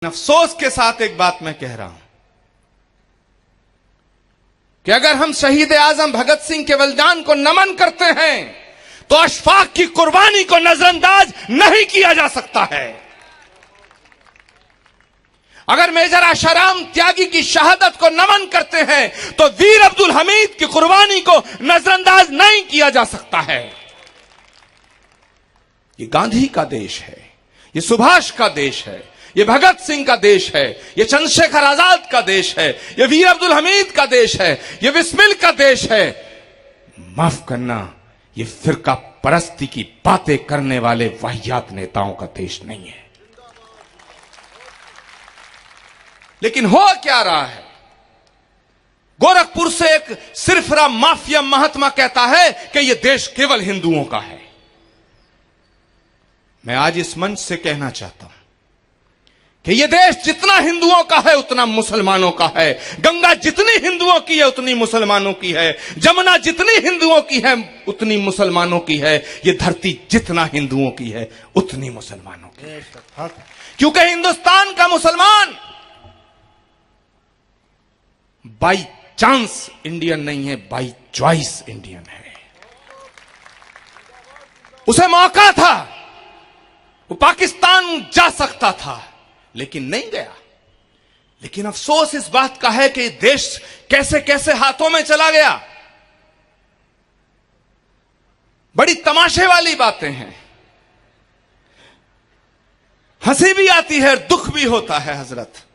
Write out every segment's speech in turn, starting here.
अफसोस के साथ एक बात मैं कह रहा हूं कि अगर हम शहीद आजम भगत सिंह के बलिदान को नमन करते हैं तो अशफाक की कुर्बानी को नजरअंदाज नहीं किया जा सकता है। अगर मेजर आशाराम त्यागी की शहादत को नमन करते हैं तो वीर अब्दुल हमीद की कुर्बानी को नजरअंदाज नहीं किया जा सकता है। ये गांधी का देश है, ये सुभाष का देश है, ये भगत सिंह का देश है, ये चंद्रशेखर आजाद का देश है, ये वीर अब्दुल हमीद का देश है, ये बिस्मिल का देश है। माफ करना, ये फिरका परस्ती की बातें करने वाले वाहियात नेताओं का देश नहीं है। लेकिन हो क्या रहा है, गोरखपुर से एक सिरफरा माफिया महात्मा कहता है कि यह देश केवल हिंदुओं का है। मैं आज इस मंच से कहना चाहता हूं कि यह देश जितना हिंदुओं का है उतना मुसलमानों का है। गंगा जितनी हिंदुओं की है उतनी मुसलमानों की है। जमुना जितनी हिंदुओं की है उतनी मुसलमानों की है। यह धरती जितना हिंदुओं की है उतनी मुसलमानों की है। क्योंकि हिंदुस्तान का मुसलमान बाई चांस इंडियन नहीं है, बाई चॉइस इंडियन है। उसे मौका था, वो पाकिस्तान जा सकता था लेकिन नहीं गया। लेकिन अफसोस इस बात का है कि देश कैसे कैसे हाथों में चला गया। बड़ी तमाशे वाली बातें हैं, हंसी भी आती है और दुख भी होता है। हजरत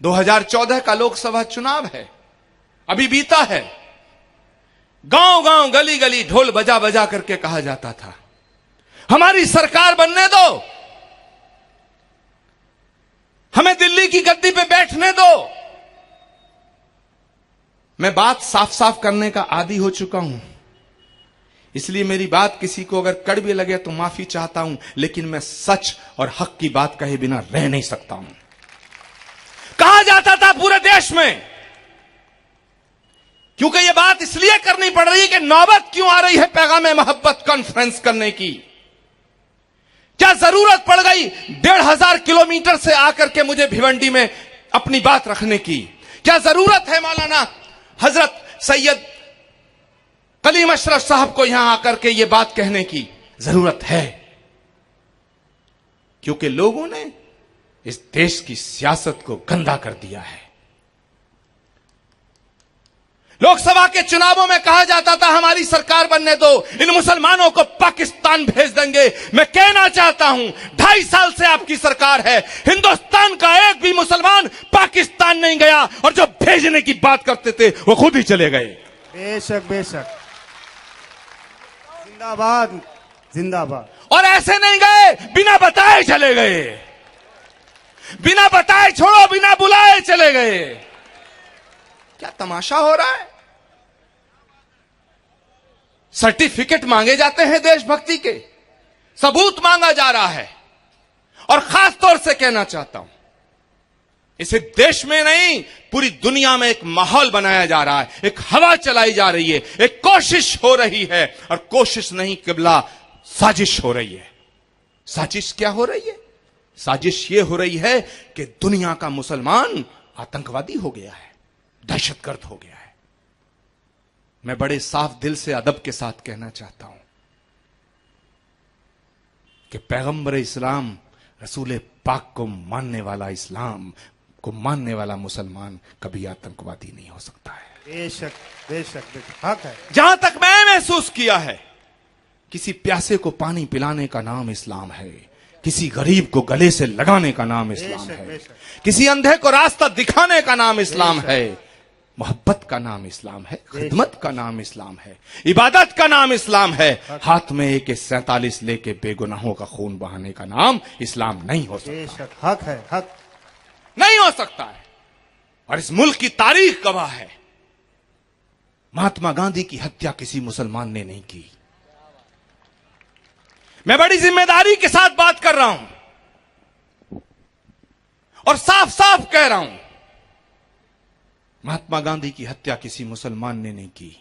2014 का लोकसभा चुनाव है, अभी बीता है। गांव गांव गली गली ढोल बजा बजा करके कहा जाता था हमारी सरकार बनने दो, हमें दिल्ली की गद्दी पे बैठने दो। मैं बात साफ साफ करने का आदी हो चुका हूं, इसलिए मेरी बात किसी को अगर कड़वी लगे तो माफी चाहता हूं, लेकिन मैं सच और हक की बात कहे बिना रह नहीं सकता हूं। कहा जाता था पूरे देश में, क्योंकि यह बात इसलिए करनी पड़ रही है कि नौबत क्यों आ रही है पैगाम मोहब्बत कॉन्फ्रेंस करने की। क्या जरूरत पड़ गई 1500 किलोमीटर से आकर के मुझे भिवंडी में अपनी बात रखने की? क्या जरूरत है मौलाना हजरत सैयद कलीम अशरफ साहब को यहां आकर के यह बात कहने की? जरूरत है, क्योंकि लोगों ने इस देश की सियासत को गंदा कर दिया है। लोकसभा के चुनावों में कहा जाता था हमारी सरकार बनने दो, इन मुसलमानों को पाकिस्तान भेज देंगे। मैं कहना चाहता हूं 2.5 साल से आपकी सरकार है, हिंदुस्तान का एक भी मुसलमान पाकिस्तान नहीं गया, और जो भेजने की बात करते थे वो खुद ही चले गए। बेशक बेशक, जिंदाबाद जिंदाबाद। और ऐसे नहीं गए, बिना बताए चले गए, बिना बताए छोड़ो बिना बुलाए चले गए। क्या तमाशा हो रहा है? सर्टिफिकेट मांगे जाते हैं देशभक्ति के, सबूत मांगा जा रहा है। और खास तौर से कहना चाहता हूं, इसे देश में नहीं पूरी दुनिया में एक माहौल बनाया जा रहा है, एक हवा चलाई जा रही है, एक कोशिश हो रही है। और कोशिश नहीं किबला, साजिश हो रही है। साजिश क्या हो रही है? साजिश यह हो रही है कि दुनिया का मुसलमान आतंकवादी हो गया है, दहशतगर्द हो गया है। मैं बड़े साफ दिल से अदब के साथ कहना चाहता हूं कि पैगंबर इस्लाम, रसूल पाक को मानने वाला, इस्लाम को मानने वाला मुसलमान कभी आतंकवादी नहीं हो सकता है। बेशक बेशक हक है। जहां तक मैं महसूस किया है, किसी प्यासे को पानी पिलाने का नाम इस्लाम है, किसी गरीब को गले से लगाने का नाम इस्लाम है, किसी अंधे को रास्ता दिखाने का नाम इस्लाम है, मोहब्बत का नाम इस्लाम है, खिदमत का नाम इस्लाम है, इबादत का नाम इस्लाम है। हाथ में AK-47 लेके बेगुनाहों का खून बहाने का नाम इस्लाम नहीं हो सकता। हक है, हक नहीं हो सकता है। और इस मुल्क की तारीख गवाह है, महात्मा गांधी की हत्या किसी मुसलमान ने नहीं की। मैं बड़ी जिम्मेदारी के साथ बात कर रहा हूं और साफ साफ कह रहा हूं, महात्मा गांधी की हत्या किसी मुसलमान ने नहीं की।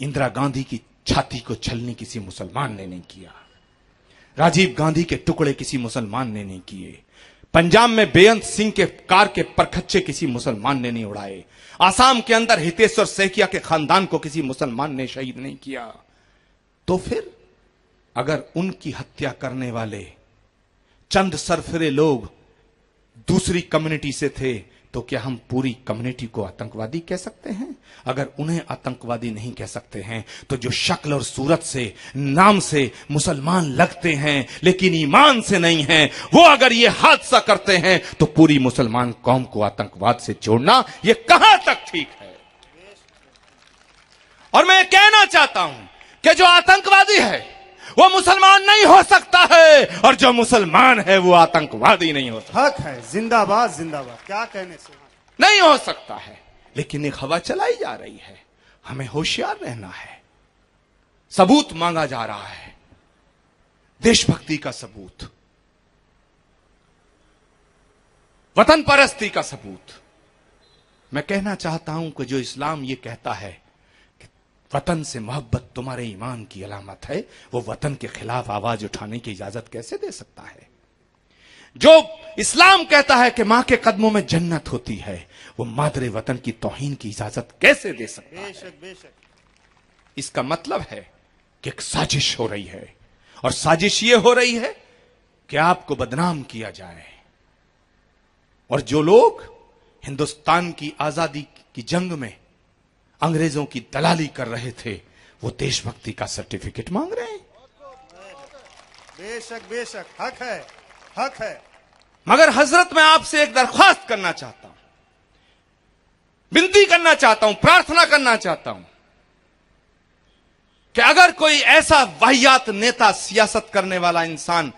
इंदिरा गांधी की छाती को छलनी किसी मुसलमान ने नहीं किया। राजीव गांधी के टुकड़े किसी मुसलमान ने नहीं किए। पंजाब में बेअंत सिंह के कार के परखच्चे किसी मुसलमान ने नहीं उड़ाए। आसाम के अंदर हितेश्वर सैकिया के खानदान को किसी मुसलमान ने शहीद नहीं किया। तो फिर अगर उनकी हत्या करने वाले चंद सरफरे लोग दूसरी कम्युनिटी से थे, तो क्या हम पूरी कम्युनिटी को आतंकवादी कह सकते हैं? अगर उन्हें आतंकवादी नहीं कह सकते हैं, तो जो शक्ल और सूरत से, नाम से मुसलमान लगते हैं लेकिन ईमान से नहीं हैं, वो अगर ये हादसा करते हैं, तो पूरी मुसलमान कौम को आतंकवाद से जोड़ना ये कहां तक ठीक है? और मैं कहना चाहता हूं कि जो आतंकवादी है वो मुसलमान नहीं हो सकता है, और जो मुसलमान है वो आतंकवादी नहीं हो सकता। हक है। जिंदाबाद जिंदाबाद। क्या कहने से नहीं हो सकता है। लेकिन एक हवा चलाई जा रही है, हमें होशियार रहना है। सबूत मांगा जा रहा है, देशभक्ति का सबूत, वतन परस्ती का सबूत। मैं कहना चाहता हूं कि जो इस्लाम ये कहता है कि वतन से मोहब्बत तुम्हारे ईमान की अलामत है, वो वतन के खिलाफ आवाज उठाने की इजाजत कैसे दे सकता है? जो इस्लाम कहता है कि मां के कदमों में जन्नत होती है, वो मादरे वतन की तौहीन की इजाजत कैसे दे सकता है? बेशक बेशक। इसका मतलब है कि एक साजिश हो रही है, और साजिश ये हो रही है कि आपको बदनाम किया जाए। और जो लोग हिंदुस्तान की आजादी की जंग में अंग्रेजों की दलाली कर रहे थे, वो देशभक्ति का सर्टिफिकेट मांग रहे हैं। बेशक बेशक। हक है, हक है। मगर हजरत, मैं आपसे एक दरख्वास्त करना चाहता हूं, विनती करना चाहता हूं, प्रार्थना करना चाहता हूं कि अगर कोई ऐसा वाहियात नेता, सियासत करने वाला इंसान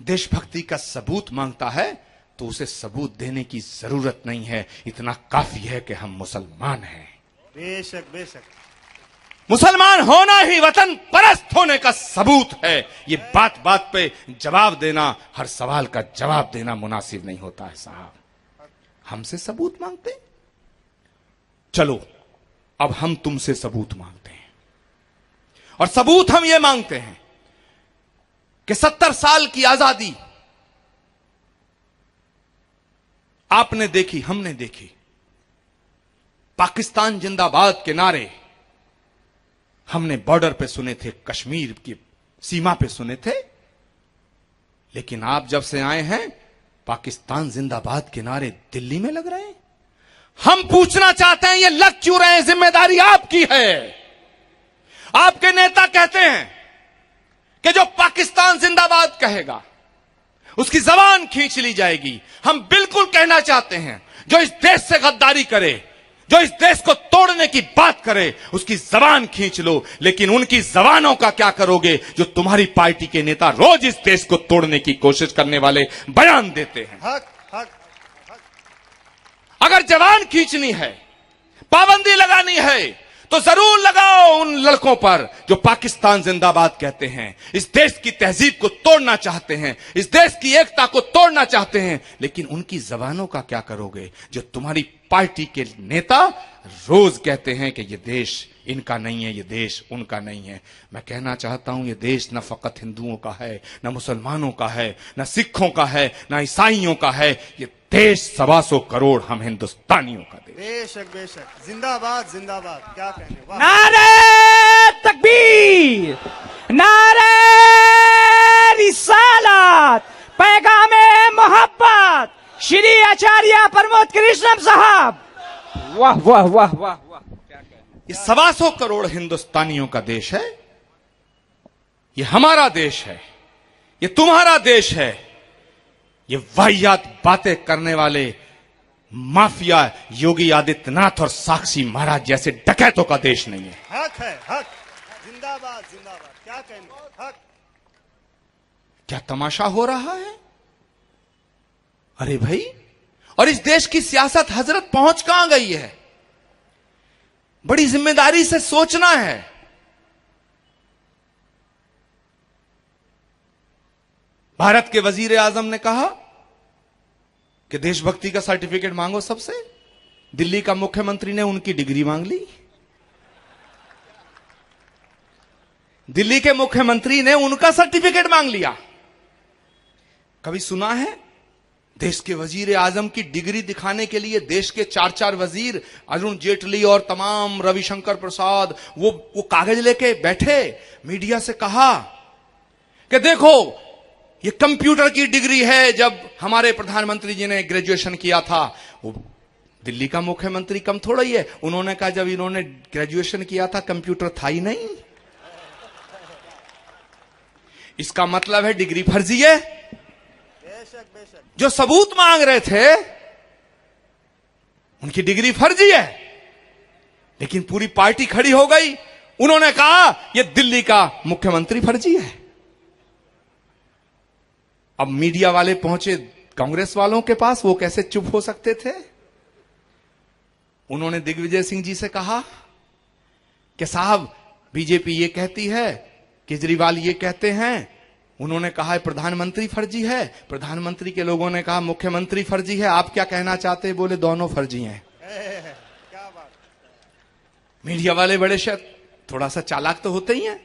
देशभक्ति का सबूत मांगता है, तो उसे सबूत देने की जरूरत नहीं है। इतना काफी है कि हम मुसलमान हैं। बेशक बेशक। मुसलमान होना ही वतन परस्त होने का सबूत है। ये बात बात पे जवाब देना, हर सवाल का जवाब देना मुनासिब नहीं होता है साहब। हमसे सबूत मांगते, चलो अब हम तुमसे सबूत मांगते हैं। और सबूत हम ये मांगते हैं कि 70 साल की आजादी आपने देखी, हमने देखी। पाकिस्तान जिंदाबाद के नारे हमने बॉर्डर पे सुने थे, कश्मीर की सीमा पे सुने थे। लेकिन आप जब से आए हैं, पाकिस्तान जिंदाबाद के नारे दिल्ली में लग रहे हैं। हम पूछना चाहते हैं, ये लग क्यों रहे हैं? जिम्मेदारी आपकी है। आपके नेता कहते हैं कि जो पाकिस्तान जिंदाबाद कहेगा उसकी जबान खींच ली जाएगी। हम बिल्कुल कहना चाहते हैं, जो इस देश से गद्दारी करे, जो इस देश को तोड़ने की बात करे, उसकी जबान खींच लो। लेकिन उनकी जबानों का क्या करोगे जो तुम्हारी पार्टी के नेता रोज इस देश को तोड़ने की कोशिश करने वाले बयान देते हैं? हक हक। अगर जबान खींचनी है, पाबंदी लगानी है, तो जरूर लगाओ उन लड़कों पर जो पाकिस्तान जिंदाबाद कहते हैं, इस देश की तहजीब को तोड़ना चाहते हैं, इस देश की एकता को तोड़ना चाहते हैं। लेकिन उनकी जबानों का क्या करोगे जो तुम्हारी पार्टी के नेता रोज कहते हैं कि ये देश इनका नहीं है, ये देश उनका नहीं है? मैं कहना चाहता हूं, ये देश न फकत हिंदुओं का है, न मुसलमानों का है, न सिखों का है, न ईसाइयों का है। ये देश 125 करोड़ हम हिंदुस्तानियों का देश। बेशक बेशक। जिंदाबाद जिंदाबाद। क्या कहने? वाह। नारे तकबीर, नारे रिसालत, पैगामे मोहब्बत, श्री आचार्य प्रमोद कृष्णम साहब। वाह वाह वाह वाह वाह। ये 125 करोड़ हिंदुस्तानियों का देश है। ये हमारा देश है, ये तुम्हारा देश है। ये वाहियात बातें करने वाले माफिया योगी आदित्यनाथ और साक्षी महाराज जैसे डकैतों का देश नहीं है। हक है, हक। जिंदाबाद जिंदाबाद। क्या कहने? हक। क्या तमाशा हो रहा है? अरे भाई, और इस देश की सियासत हजरत पहुंच कहां गई है? बड़ी जिम्मेदारी से सोचना है। भारत के वजीर आजम ने कहा कि देशभक्ति का सर्टिफिकेट मांगो सबसे। दिल्ली का मुख्यमंत्री ने उनकी डिग्री मांग ली। दिल्ली के मुख्यमंत्री ने उनका सर्टिफिकेट मांग लिया। कभी सुना है देश के वजीर आजम की डिग्री दिखाने के लिए देश के 4-4 वजीर, अरुण जेटली और तमाम रविशंकर प्रसाद, वो कागज लेके बैठे, मीडिया से कहा कि देखो ये कंप्यूटर की डिग्री है। जब हमारे प्रधानमंत्री जी ने ग्रेजुएशन किया था, वो दिल्ली का मुख्यमंत्री कम थोड़ा ही है, उन्होंने कहा जब इन्होंने ग्रेजुएशन किया था कंप्यूटर था ही नहीं। इसका मतलब है डिग्री फर्जी है। बेशक बेशक। जो सबूत मांग रहे थे उनकी डिग्री फर्जी है, लेकिन पूरी पार्टी खड़ी हो गई। उन्होंने कहा यह दिल्ली का मुख्यमंत्री फर्जी है। अब मीडिया वाले पहुंचे कांग्रेस वालों के पास, वो कैसे चुप हो सकते थे। उन्होंने दिग्विजय सिंह जी से कहा कि साहब बीजेपी ये कहती है, केजरीवाल ये कहते हैं, उन्होंने कहा है प्रधानमंत्री फर्जी है, प्रधानमंत्री के लोगों ने कहा मुख्यमंत्री फर्जी है, आप क्या कहना चाहते हैं? बोले दोनों फर्जी हैं। क्या बात। मीडिया वाले बड़े शायद थोड़ा सा चालाक तो होते ही हैं।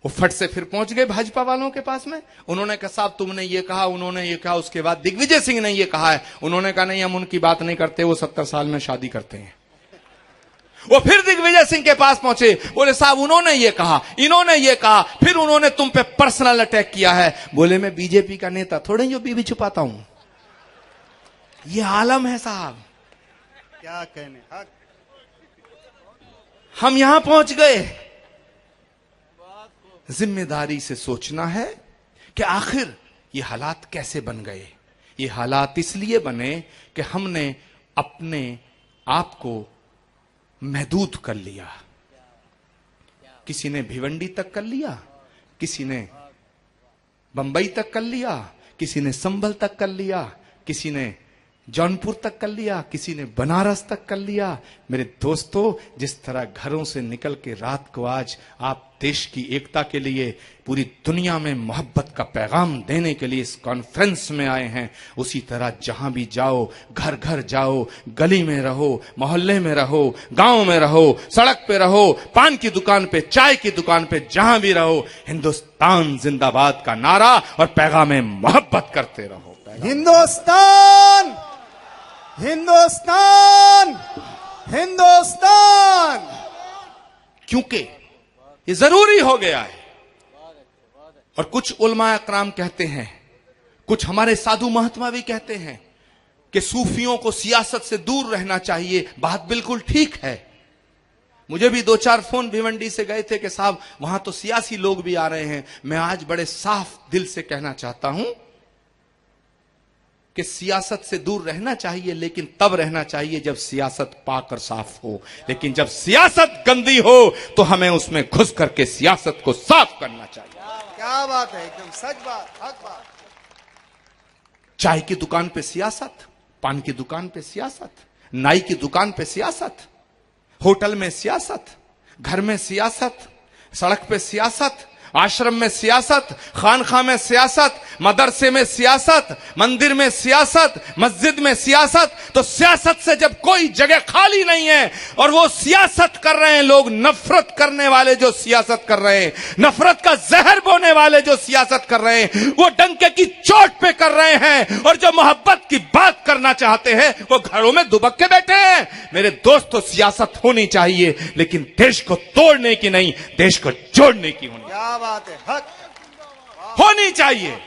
वो फट से फिर पहुंच गए भाजपा वालों के पास में। उन्होंने कहा साहब तुमने ये कहा, उन्होंने ये कहा, उसके बाद दिग्विजय सिंह ने ये कहा है। उन्होंने कहा नहीं हम उनकी बात नहीं करते, वो 70 साल में शादी करते हैं। वो फिर दिग्विजय सिंह के पास पहुंचे, बोले साहब उन्होंने ये कहा, इन्होंने ये कहा, फिर उन्होंने तुम पे पर्सनल अटैक किया है। बोले मैं बीजेपी का नेता थोड़े ही जो बीवी छुपाता हूं। ये आलम है साहब, क्या कहने। हक। हम यहां पहुंच गए। जिम्मेदारी से सोचना है कि आखिर ये हालात कैसे बन गए। ये हालात इसलिए बने कि हमने अपने आप को महदूद कर लिया। किसी ने भिवंडी तक कर लिया, किसी ने बंबई तक कर लिया, किसी ने संभल तक कर लिया, किसी ने जौनपुर तक कर लिया, किसी ने बनारस तक कर लिया। मेरे दोस्तों, जिस तरह घरों से निकल के रात को आज आप देश की एकता के लिए पूरी दुनिया में मोहब्बत का पैगाम देने के लिए इस कॉन्फ्रेंस में आए हैं, उसी तरह जहां भी जाओ, घर घर जाओ, गली में रहो, मोहल्ले में रहो, गांव में रहो, सड़क पे रहो, पान की दुकान पे, चाय की दुकान पे, जहां भी रहो, हिंदुस्तान जिंदाबाद का नारा और पैगाम मोहब्बत करते रहो। हिंदुस्तान हिंदुस्तान हिंदुस्तान। क्योंकि ये जरूरी हो गया है। और कुछ उलमा अकराम कहते हैं, कुछ हमारे साधु महात्मा भी कहते हैं कि सूफियों को सियासत से दूर रहना चाहिए। बात बिल्कुल ठीक है। मुझे भी 2-4 फोन भिवंडी से गए थे कि साहब वहां तो सियासी लोग भी आ रहे हैं। मैं आज बड़े साफ दिल से कहना चाहता हूं कि सियासत से दूर रहना चाहिए, लेकिन तब रहना चाहिए जब सियासत पाकर साफ हो। लेकिन जब सियासत गंदी हो तो हमें उसमें घुस करके सियासत को साफ करना चाहिए। क्या बात है, एकदम सच बात, हक बात। चाय की दुकान पे सियासत, पान की दुकान पे सियासत, नाई की दुकान पे सियासत, होटल में सियासत, घर में सियासत, सड़क पे सियासत, आश्रम में सियासत, खानखा में सियासत, मदरसे में सियासत, मंदिर में सियासत, मस्जिद में सियासत। तो सियासत से जब कोई जगह खाली नहीं है और वो सियासत कर रहे हैं लोग, नफरत करने वाले जो सियासत कर रहे हैं, नफरत का जहर बोने वाले जो सियासत कर रहे हैं, वो डंके की चोट पे कर रहे हैं। और जो मोहब्बत की बात करना चाहते हैं वो घरों में दुबक के बैठे हैं। मेरे दोस्तों, सियासत होनी चाहिए, लेकिन देश को तोड़ने की नहीं, देश को जोड़ने की होनी। क्या बात है, हक होनी चाहिए।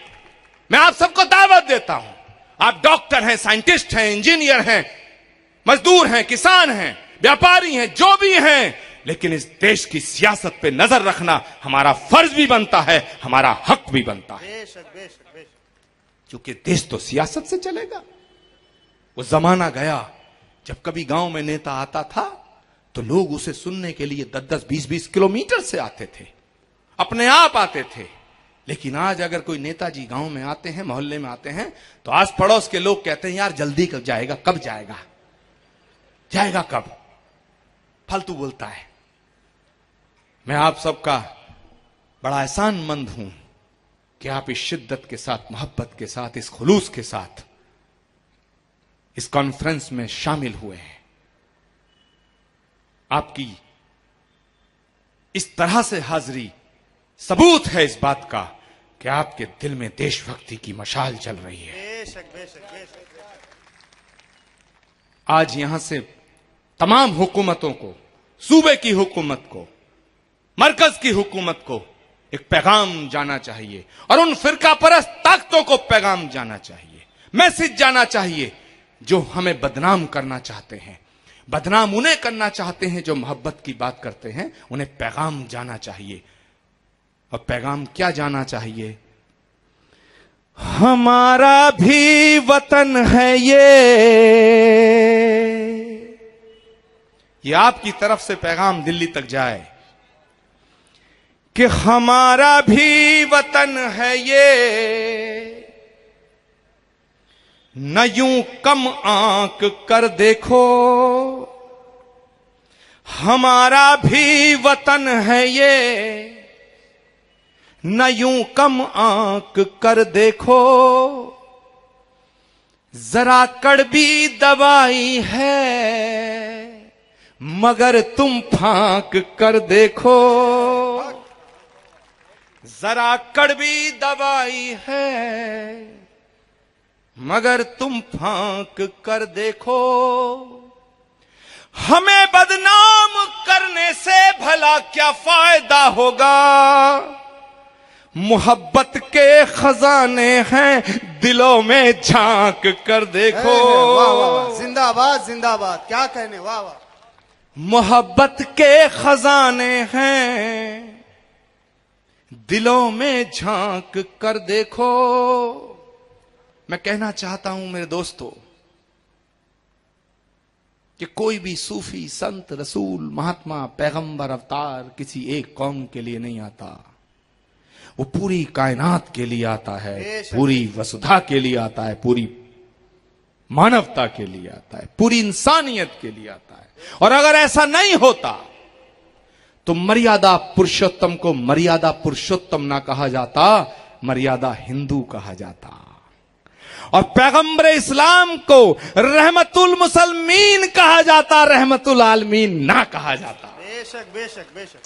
मैं आप सबको दावत देता हूं। आप डॉक्टर हैं, साइंटिस्ट हैं, इंजीनियर हैं, मजदूर हैं, किसान हैं, व्यापारी हैं, जो भी हैं, लेकिन इस देश की सियासत पे नजर रखना हमारा फर्ज भी बनता है, हमारा हक भी बनता है। बेशक बेशक बेशक। क्योंकि देश तो सियासत से चलेगा। वो जमाना गया जब कभी गांव में नेता आता था तो लोग उसे सुनने के लिए 10-10, 20-20 किलोमीटर से आते थे, अपने आप आते थे। लेकिन आज अगर कोई नेताजी गांव में आते हैं, मोहल्ले में आते हैं, तो आस पड़ोस के लोग कहते हैं यार जल्दी कब जाएगा, कब जाएगा, जाएगा कब, फालतू बोलता है। मैं आप सबका बड़ा एहसानमंद हूं कि आप इस शिद्दत के साथ, मोहब्बत के साथ, इस खुलूस के साथ इस कॉन्फ्रेंस में शामिल हुए हैं। आपकी इस तरह से हाजिरी सबूत है इस बात का कि आपके दिल में देशभक्ति की मशाल जल रही है। बेशक बेशक बेशक। आज यहां से तमाम हुकूमतों को, सूबे की हुकूमत को, मरकज की हुकूमत को एक पैगाम जाना चाहिए और उन फिरका परस्त ताकतों को पैगाम जाना चाहिए, मैसेज जाना चाहिए जो हमें बदनाम करना चाहते हैं। बदनाम उन्हें करना चाहते हैं जो मोहब्बत की बात करते हैं, उन्हें पैगाम जाना चाहिए। और पैगाम क्या जाना चाहिए? हमारा भी वतन है ये आपकी तरफ से पैगाम दिल्ली तक जाए कि हमारा भी वतन है ये, न यूं कम आंक कर देखो। हमारा भी वतन है ये, न यूं कम आंक कर देखो। जरा कड़वी दवाई है मगर तुम फांक कर देखो। जरा कड़वी दवाई है मगर तुम फांक कर देखो। हमें बदनाम करने से भला क्या फायदा होगा? मोहब्बत के खजाने हैं दिलों में झांक कर देखो। वाह वाह वाह, जिंदाबाद जिंदाबाद, क्या कहने, वाह वाह। मोहब्बत के खजाने हैं दिलों में झांक कर देखो। मैं कहना चाहता हूं मेरे दोस्तों कि कोई भी सूफी, संत, रसूल, महात्मा, पैगंबर, अवतार किसी एक कौम के लिए नहीं आता। वो पूरी कायनात के लिए आता है, पूरी वसुधा के लिए आता है, पूरी मानवता के लिए आता है, पूरी इंसानियत के लिए आता है। और अगर ऐसा नहीं होता तो मर्यादा पुरुषोत्तम को मर्यादा पुरुषोत्तम ना कहा जाता, मर्यादा हिंदू कहा जाता। और पैगंबर इस्लाम को रहमतुल मुसलमीन कहा जाता, रहमतुल आलमीन ना कहा जाता। बेशक बेशक बेशक।